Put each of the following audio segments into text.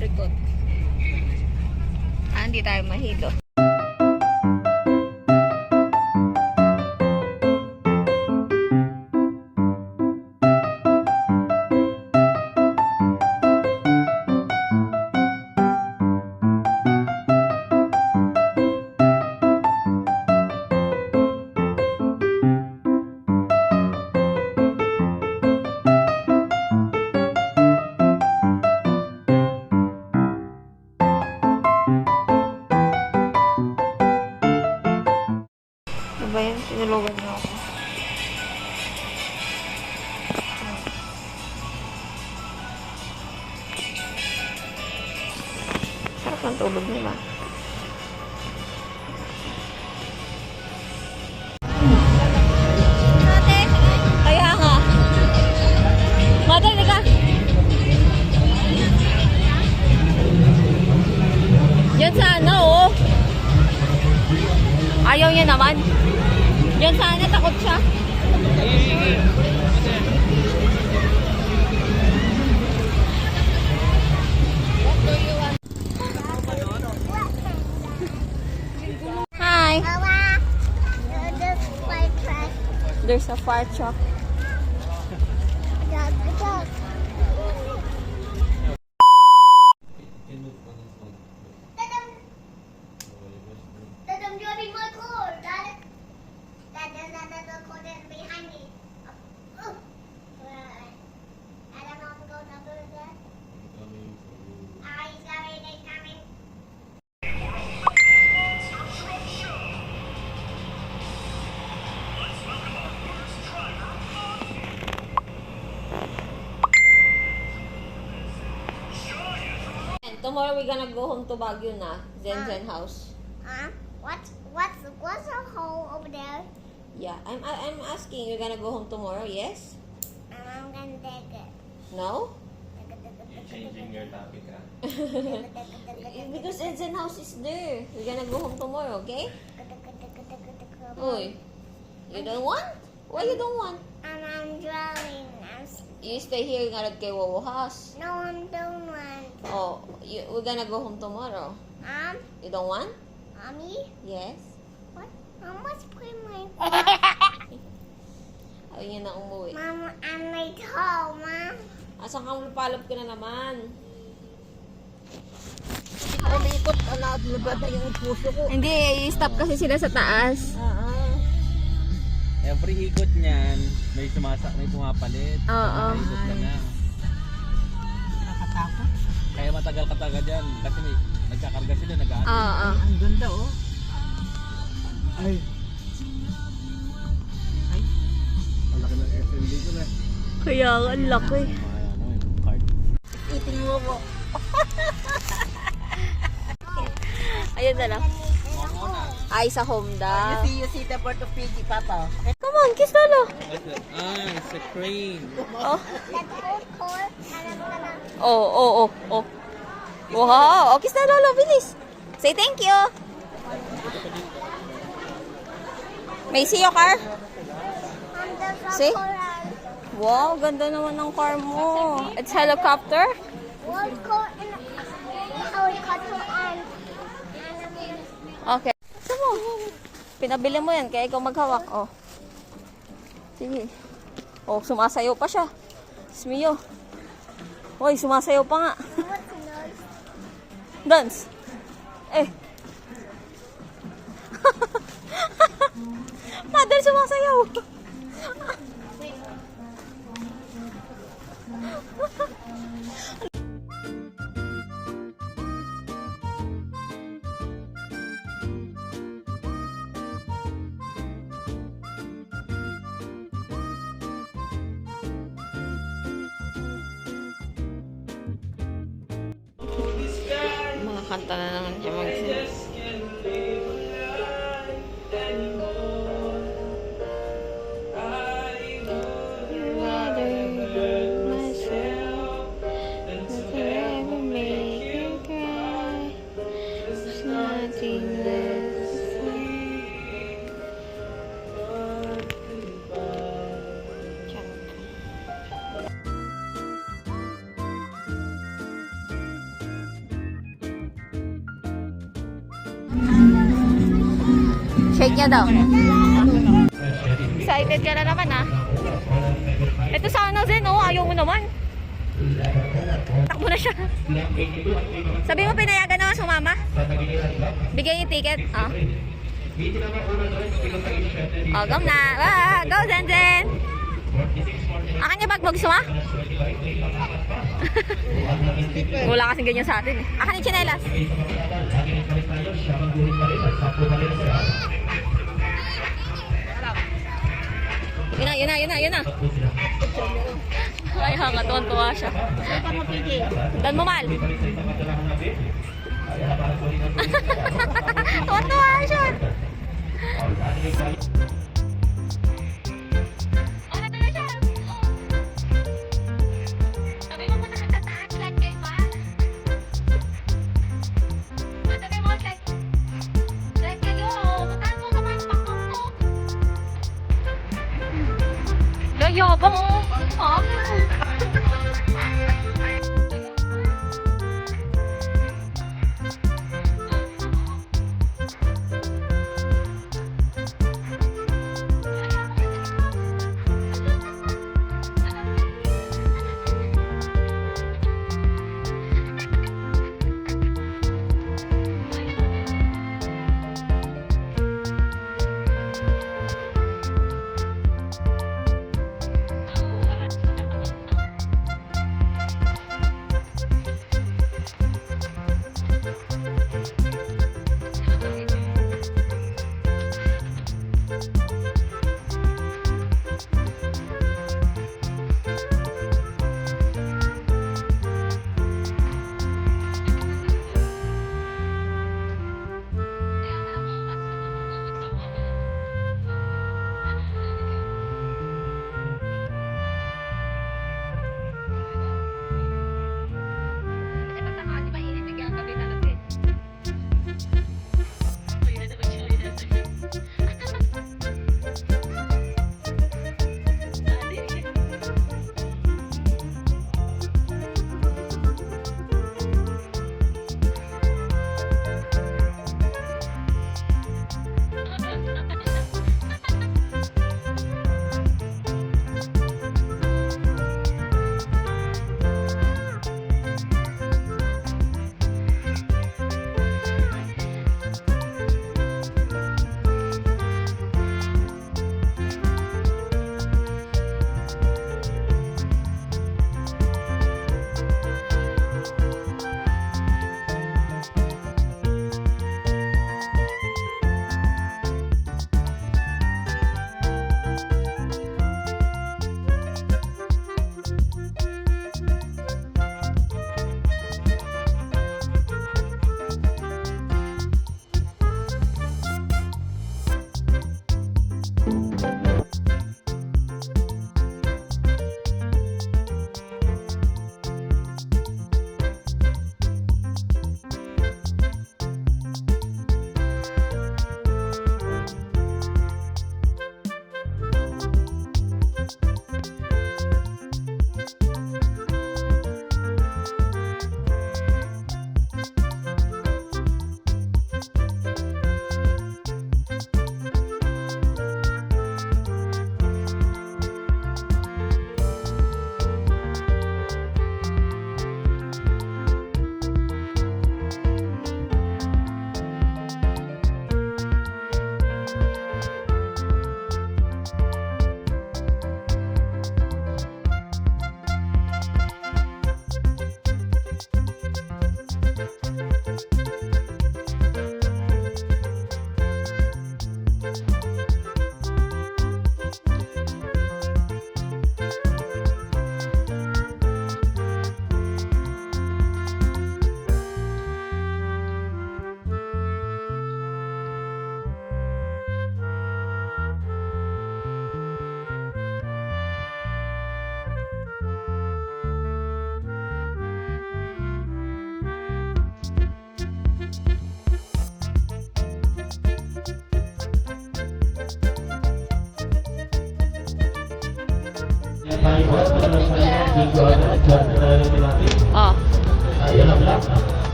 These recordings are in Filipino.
kurikot. Hindi tayo mahilo. Ano ba yan? Sinulugan niyo ako. Sarap ang tulog niyo ba? Kaya nga. Madali ka. Yan sana oh. Ayaw niya naman. Yan sana, takot siya. Hi. There's a fire truck. Tomorrow we're gonna go home to Baguio na. Zen house. What's a hole over there? Yeah, I'm asking. You're gonna go home tomorrow? Yes? I'm gonna take it. No? You're changing your topic, ah. Because Zen house is there. We're gonna go home tomorrow, okay? Uy, you don't want? Why you don't want? I'm drawing. You stay here nga kay Wowo house. No, I don't want. Oh, we're gonna go home tomorrow. You don't want? Mommy? Yes? What? How much play my Ayaw niya na umuwi. Mama, I'm late home, Mom. Asan kang lupalop ka na naman? Umikot na na yung puso ko. Hindi, i-stop kasi sila sa taas. Every ikot niyan, may pumapalit. Oo. Ikot ka na. Nakatakot. Kaya matagal-katagal dyan. Kasi may nagkakarga sila, nag-aatin. Oo. Ang ganda oh. Ay. Ay. Ang laki ng SMD ko na. Kaya ang laki. Yung card. Iting mo po. Ayun na lang. Ay, sa home daw. You see the bird of Fiji, Papa. Come on, kiss Lolo. It's a crane. Oh. That's old core, and I'm gonna... Oh. Wow, kiss na Lolo, bilis. Say thank you. May see your car? there's a See? coral. Wow, ganda naman ng car mo. It's helicopter? One core and helicopter and Okay. Gusto mo? Pinabili mo yan, kaya ikaw maghawak. Oh. Sige. Oh, sumasayaw pa siya. Smio. Hoy, sumasayaw pa nga. what's nose? Dance. Eh. Mother, sumasayaw. Mga kanta na naman siya mag-sing. Shake niya daw. Excited ka na naman ah. Ito sana Zen, oh, ayaw mo naman. Takbo na siya. Sabi mo pinayagan naman sumama? Bigay yung ticket. Oh. Oh, go na. Ah, go Zen Zen. Akan niya bag gusto mo? Wala kasing ganyan sa atin eh. Akan yung tsinelas. Yun na. Ay, hanga, tuwan-tuwa siya. Dan mo, Mal. Tuwan-tuwa siya. Yabang mo. Oh.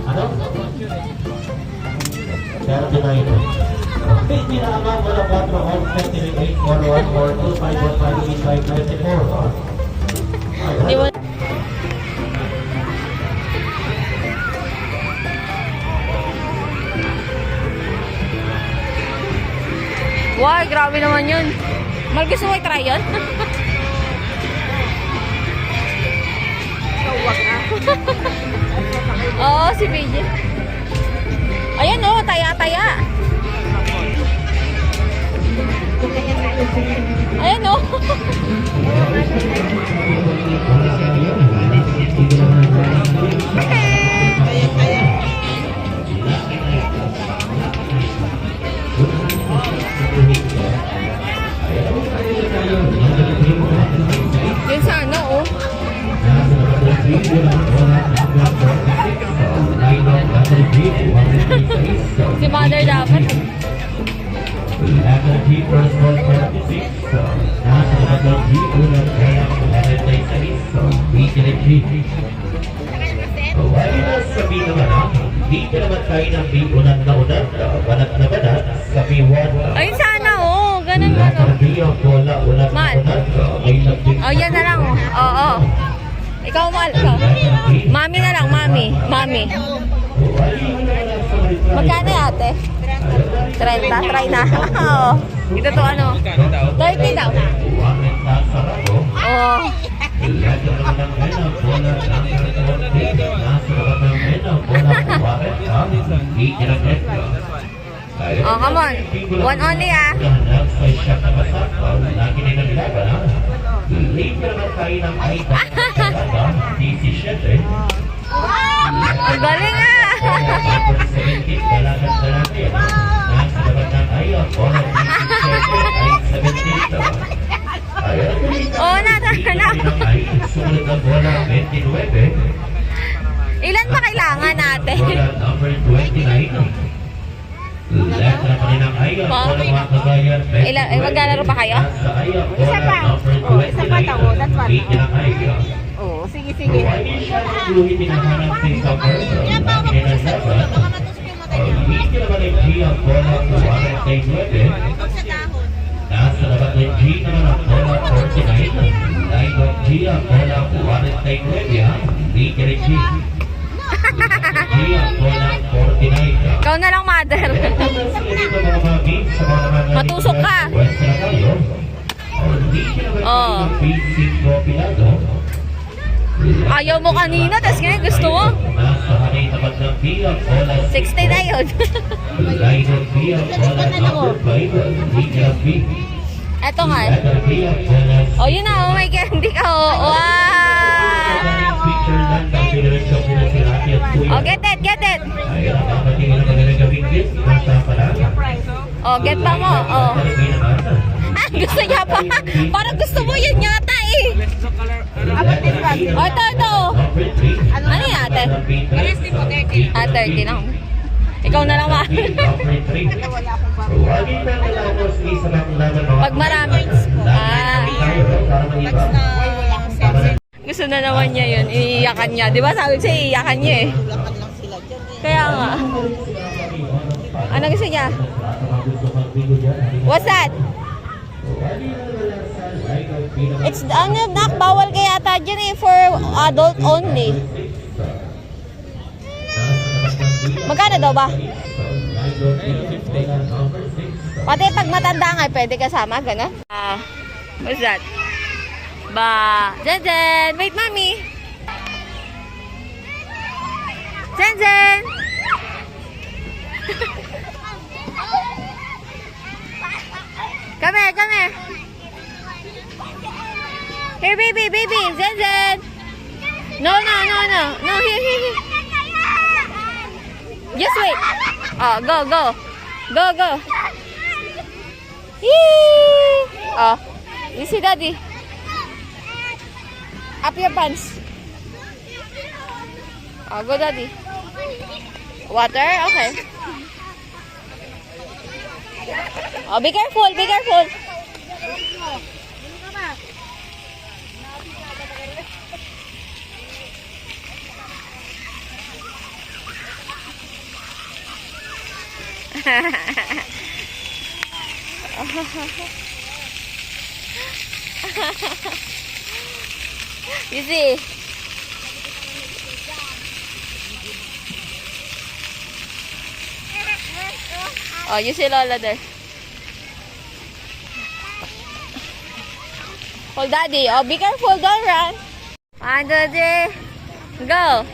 Ano? Piti na ama mula 4 on 78 41 42 515 Di mo... Wow, grabe naman yun. Mal, gusto mo i-try yun? Oo, si PJ. Ayan o, taya-taya. Ayan o. Yun sana oh. Si mother dapat. Sabi naman di ka naman tayo ng biunan na unan, banat na banat, sabi Ay sana oh. Ganun ba no? Mal. Oh, yan na lang oh. Oo. Ikaw mal. Ikaw. Mami na lang, mami. Mami. Magkano ate? 30? Try na. Oo. Ito to ano? 30 daw. Oo. Oh, come on. One only ah. Ang galing ah. Oh, nata. Ilan ba kailangan natin? Ilan, maglalaro pa kayo? Isa pa. Oh, isa pa daw. That's one. Oh, sige, sige. Nasa labat ng G naman ang bola 49. Line of G ang bola 49. Hindi ka rin G. G ang bola 49. Ikaw na lang, mother. Matusok ka. Oh. Ayaw mo kanina, tapos ngayon gusto mo. 60 na yun. Eto nga eh. Oh, yun na. Oh my candy ka. Oh, wow. Oh, get it, get it. Oh, get pa mo. Oh. Ah, gusto niya pa. Parang gusto mo yun yata eh. Oh, ito. Ano yung ate? Ah, 30 lang. Ikaw na lang ma. Pag marami. Ah. Gusto na naman niya yun. Iiyakan niya. Di ba sabi ko siya, iiyakan niya eh. Kaya nga. Ano gusto niya? What's that? It's ano, nak, bawal kaya ata dyan eh, for adult only. Magkano daw ba? Pati pag matanda nga, pwede kasama, gano'n? What's that? Zen! Wait, mami! Zen! Come here! Here, baby! Zen! No, here. Just wait. Oh, go. Yee! Oh, you see daddy? Up your pants. Oh, go daddy. Water? Okay. Oh, be careful. You see? Oh, you see Lola there. Hold Daddy. Oh, be careful. Don't run. 1, 2, 3. Go.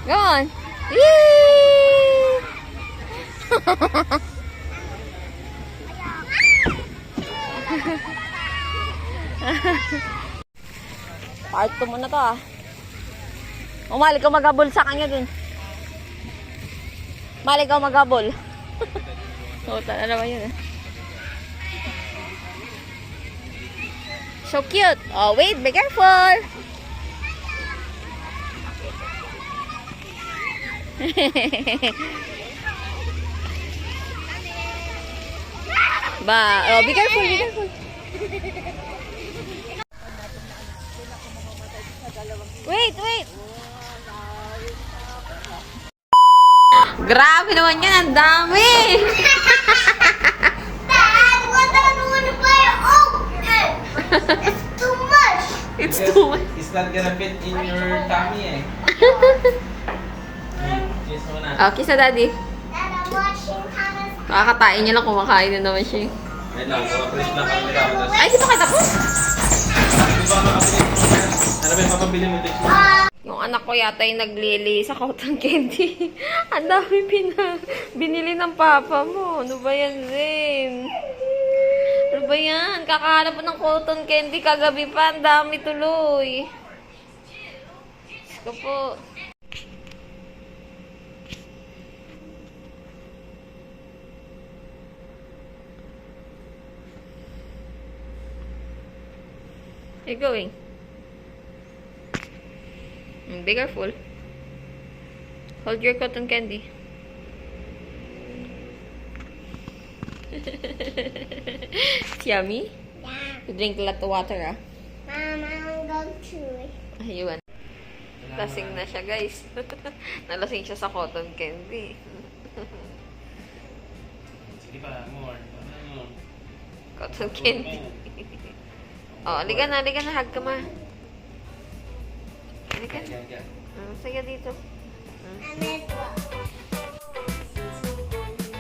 Go on. Yee! Part 2 muna to ah. Umali ka maghabol sa kanya dun. Mali ka maghabol. Tuta na naman yun eh. So cute. Oh, wait. Be careful. Ba, oh, be careful, be careful. Wait, wait. Grabe naman yan, ang dami. Dad, what I want to play? Oh, it's too much. It's too much. It's not gonna fit in your tummy eh. Kiss mo na. Oh, kiss na Daddy. Dad, I'm watching Hannah's. Kakakatain niya lang, kumakain na naman siya. Wait lang, press lang kami tapos. Ay, di pa kita po? Di ba makapili? Ano ba yung papabili mo dito? Yung anak ko yata yung naglili sa cotton candy. Ang dami binili ng papa mo. Ano ba yan, Zen? Ano ba yan? Kakahanap ng cotton candy kagabi pa. Ang dami tuloy. Diyos ko po. Where you going? Be careful. Hold your cotton candy. It's yummy? Yeah. You drink a lot of water, ah. Mom, I'm going to. Ayun. Lasing na siya, guys. Nalasing siya sa cotton candy. Sige pa, more. Cotton candy. Oh, aliga na, hug ka ma. Aliga. Sige dito. And this one.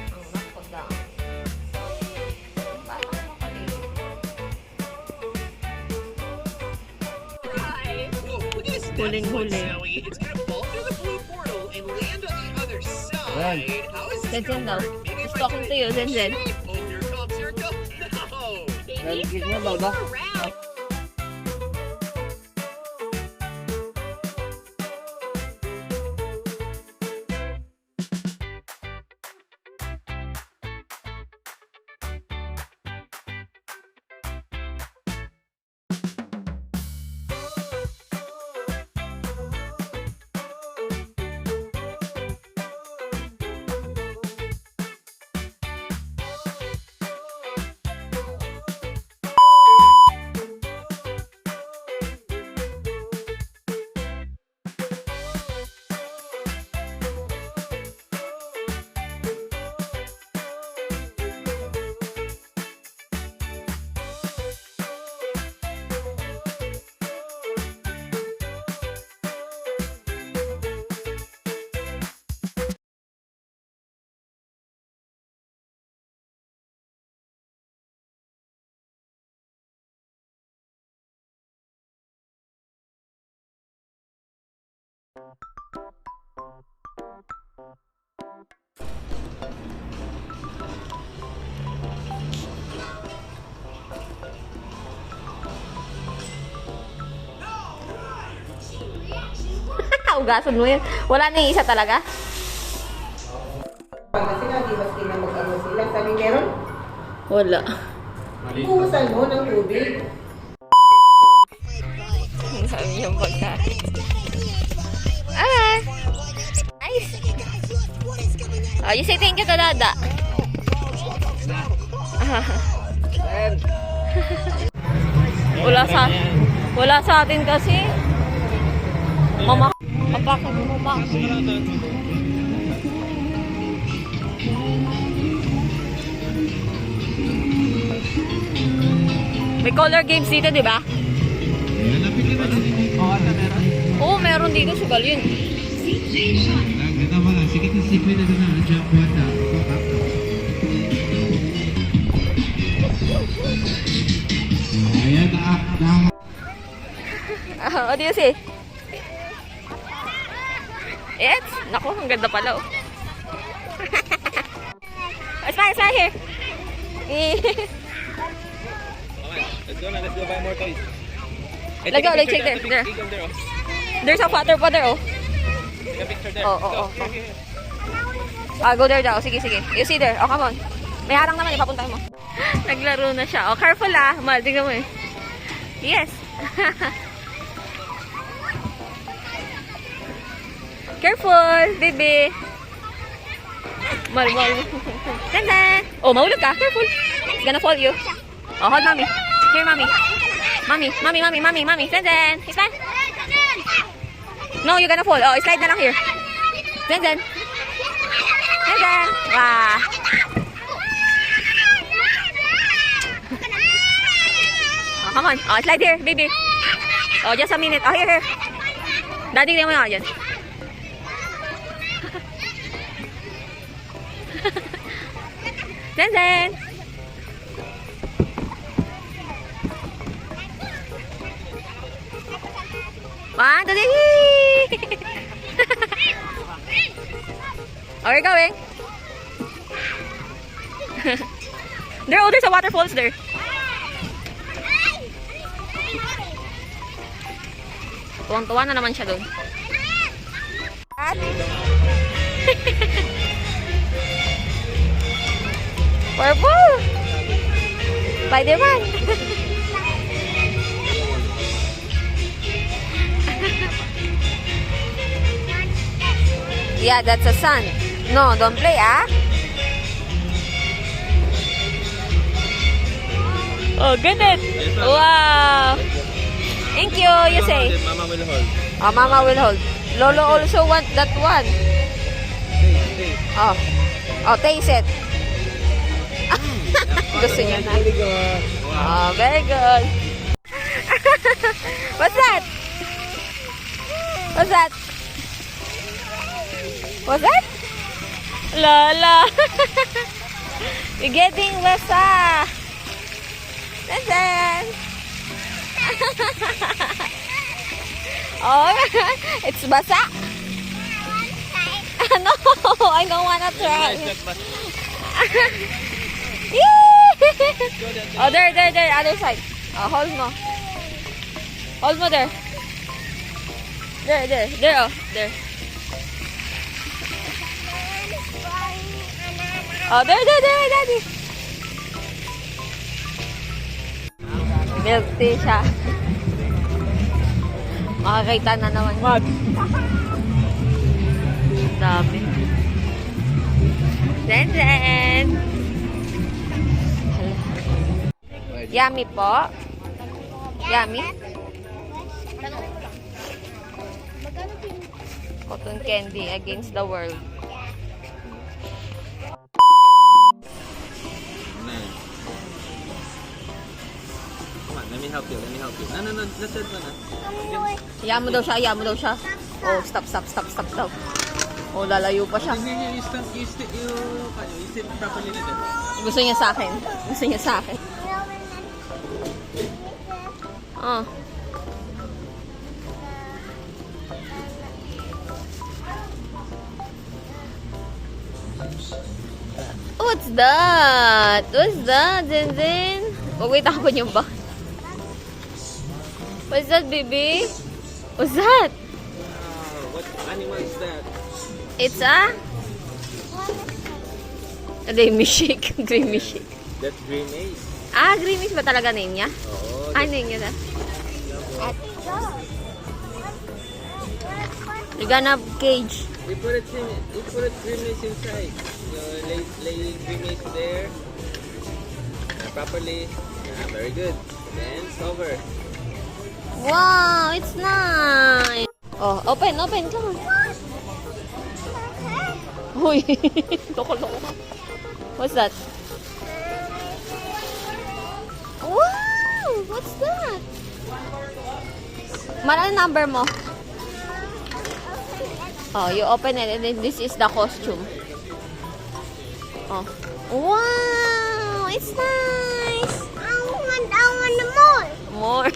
Ang nako daw. Paano ka makaligo? Huling-huli. It's gonna fall through the blue portal and land on the other side. How is this Zen daw. gonna work? Maybe He's if I talking to you, Zen. Open your cup circle. No. Nalagis mo, Lola. Around. Ugasan mo yun. Wala na yung isa talaga? Pag sila, di ba sila mag-ano sila? Sabi meron, Wala. kuhusan mo ng tubig. Sabi niyang pagkain. Ah! Nice! Oh, you say thank you to Dada. Wala sa atin kasi. Mama, papakin mo, ma. May color games dito, di ba? Oo, meron dito. Sugal yun. What do you see? Yes? Naku, ang ganda pala, oh. Smile here. Let's go na, let's go buy more toys. Let's go, let's check there. There. There. There's a water pot there, oh. Take a picture there. Oh. Go there daw. Sige. You see there. Oh, come on. May harang naman, ipapunta mo. Naglaro na siya. Oh, careful ah. Mal, tingnan mo eh. Yes. Careful, baby. Mal. Tantan. Oh, mahulog ka. Careful. It's gonna fall you. Oh, hold mommy. Here, mommy. Mommy. Tantan. Ispan. No, you're gonna fall. Oh, slide na lang here. Tantan. Wow. Oh, come on. Oh, slide here, baby. Oh, just a minute. Oh, here. Daddy, tingnan mo na yan. Tantan. One, two, three. Where are you going? There's a waterfalls there. Tuwang-tuwa na naman siya doon. Purple! Spider-Man! Yeah, that's a sun. No, don't play, ah. Oh, goodness. Wow. Thank you, you say. Mama will hold. Oh, Mama will hold. Lolo also want that one. Stay. Oh, taste it. Gusto niya na. Really good. Oh, very good. What's that? What's that? What's that? Lola. You're getting basa. Listen. Oh, it's basa. No, I don't wanna try. Oh, there, other side. Oh, hold mo. Hold mo there. There, oh, there. Oh, there, daddy. Milk tea siya. Makakita na naman. What? Dami. Zen. Yummy po. Yummy. Cotton candy against the world. Come on, let me help you. No, let's do it. Hayaan mo daw siya. Oh, stop daw. Oh, lalayo pa siya. You sit properly na din. Gusto niya sa akin. Oh. What's that? Zen? Wait, ako yung ba? What's that, baby? What's that? What animal is that? It's a Dreamy Shake. That's green ace. Ah, Dreamy ba talaga name niya? Oo. Ah, name niya na. You're gonna cage. We put a green ace inside. Lay green ace there. Properly. Very good. Then cover. Wow, it's nice. Oh, open. Come on. Uy, loko-loko ka. What's that? Wow! What's that? Ano number mo? Oh, you open it and then this is the costume. Oh. Wow! It's nice! I want more. More.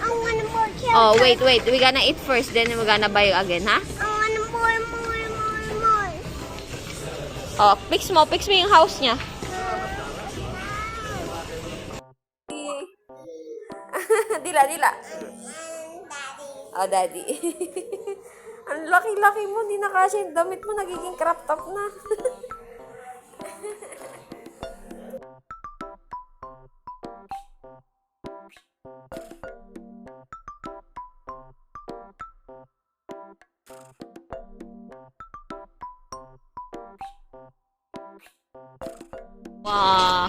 I want more carrots. Oh, wait. We're gonna eat first, then we're gonna buy again, ha? I want more. Oh, fix mo yung house niya. Dila. Oh, daddy. Ang laki-laki mo, di na kasi yung damit mo, nagiging crop top na. Wow.